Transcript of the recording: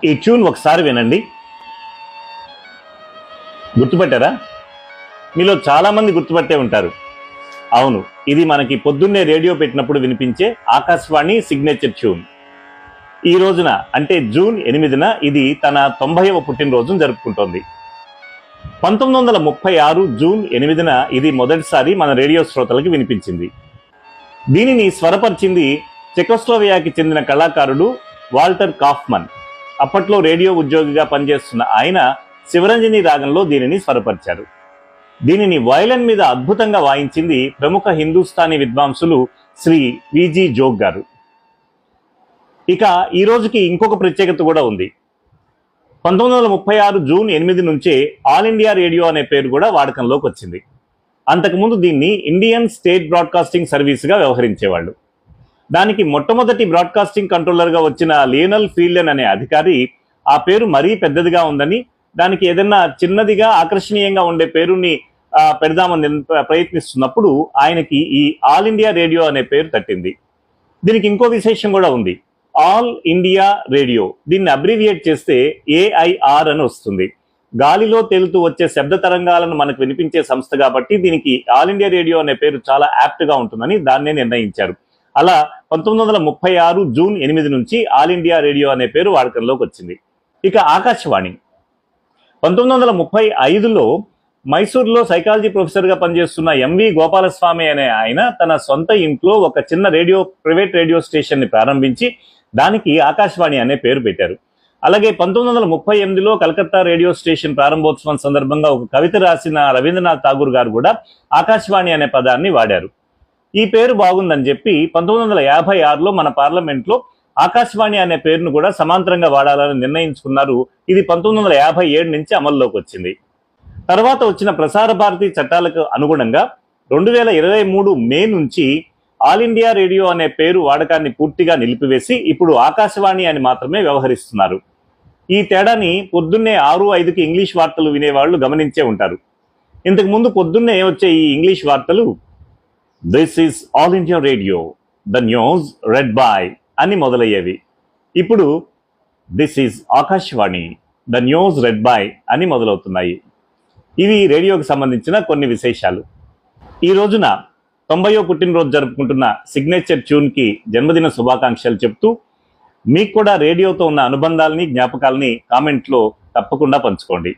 ఈ ట్యూన్ ఒకసారి వినండి. గుర్తుపట్టారా? మీలో చాలా మంది గుర్తుపట్టే ఉంటారు. అవును, ఇది మనకి పొద్దున్నే రేడియో పెట్టినప్పుడు వినిపించే ఆకాశవాణి సిగ్నేచర్ ట్యూన్. ఈ రోజున అంటే జూన్ 8న ఇది తన 90వ పుట్టినరోజును జరుపుకుంటోంది. 1936 జూన్ 8న ఇది మొదటిసారి మన రేడియో శ్రోతలకు వినిపించింది. దీనిని స్వరపరిచింది చెకోస్లోవియాకి చెందిన కళాకారుడు వాల్టర్ కాఫ్మన్. అప్పట్లో రేడియో ఉద్యోగిగా పనిచేస్తున్న ఆయన శివరంజని రాగంలో దీనిని స్వరపరిచారు. దీనిని వయలిన్ మీద అద్భుతంగా వాయించింది ప్రముఖ హిందుస్థానీ విద్వాంసులు శ్రీ విజి జోగ్ గారు. ఇక ఈ రోజుకి ఇంకొక ప్రత్యేకత కూడా ఉంది. 1936 జూన్ 8 నుంచే ఆల్ ఇండియా రేడియో అనే పేరు కూడా వాడకంలోకి వచ్చింది. అంతకుముందు దీన్ని ఇండియన్ స్టేట్ బ్రాడ్కాస్టింగ్ సర్వీస్గా వ్యవహరించేవాళ్ళు. దానికి మొట్టమొదటి బ్రాడ్కాస్టింగ్ కంట్రోలర్గా వచ్చిన లియోనల్ ఫీల్డెన్ అనే అధికారి ఆ పేరు మరీ పెద్దదిగా ఉందని, దానికి ఏదైనా చిన్నదిగా ఆకర్షణీయంగా ఉండే పేరుని పెడదామని ప్రయత్నిస్తున్నప్పుడు ఆయనకి ఈ ఆల్ ఇండియా రేడియో అనే పేరు తట్టింది. దీనికి ఇంకో విశేషం కూడా ఉంది. ఆల్ ఇండియా రేడియో, దీన్ని అబ్రివియేట్ చేస్తే AIR అని వస్తుంది. గాలిలో తేలుతూ వచ్చే శబ్ద తరంగాలను మనకు వినిపించే సంస్థ కాబట్టి దీనికి ఆల్ ఇండియా రేడియో అనే పేరు చాలా యాప్ట్గా ఉంటుందని దాన్నే నిర్ణయించారు. అలా 1936 జూన్ 8 నుంచి ఆల్ ఇండియా రేడియో అనే పేరు వాడకంలోకి వచ్చింది. ఇక ఆకాశవాణి 1935లో మైసూర్లో సైకాలజీ ప్రొఫెసర్గా పనిచేస్తున్న MV గోపాలస్వామి అనే ఆయన తన సొంత ఇంట్లో ఒక చిన్న ప్రైవేట్ రేడియో స్టేషన్ని ప్రారంభించి దానికి ఆకాశవాణి అనే పేరు పెట్టారు. అలాగే 1938లో కలకత్తా రేడియో స్టేషన్ ప్రారంభోత్సవం సందర్భంగా ఒక కవిత రాసిన రవీంద్రనాథ్ ఠాగూర్ గారు కూడా ఆకాశవాణి అనే పదాన్ని వాడారు. ఈ పేరు బాగుందని చెప్పి 1956లో మన పార్లమెంట్లో ఆకాశవాణి అనే పేరును కూడా సమాంతరంగా వాడాలని నిర్ణయించుకున్నారు. ఇది 1957 నుంచి అమల్లోకి వచ్చింది. తర్వాత వచ్చిన ప్రసార భారతి చట్టాలకు అనుగుణంగా 2023 మే నుంచి ఆల్ ఇండియా రేడియో అనే పేరు వాడకాన్ని పూర్తిగా నిలిపివేసి ఇప్పుడు ఆకాశవాణి అని మాత్రమే వ్యవహరిస్తున్నారు. ఈ తేడాని పొద్దున్నే 6:05కి ఇంగ్లీష్ వార్తలు వినేవాళ్లు గమనించే ఉంటారు. ఇంతకు ముందు పొద్దున్నే వచ్చే ఈ ఇంగ్లీష్ వార్తలు this is all India radio, the news red by అని మొదలయ్యేవి. ఇప్పుడు this is Akashvani, the news red by అని మొదలవుతున్నాయి. ఇవి రేడియోకి సంబంధించిన కొన్ని విశేషాలు. ఈ రోజున 90వ పుట్టినరోజు జరుపుకుంటున్న సిగ్నేచర్ ట్యూన్కి జన్మదిన శుభాకాంక్షలు చెప్తూ, మీకు కూడా రేడియోతో ఉన్న అనుబంధాలని జ్ఞాపకాలని కామెంట్లో తప్పకుండా పంచుకోండి.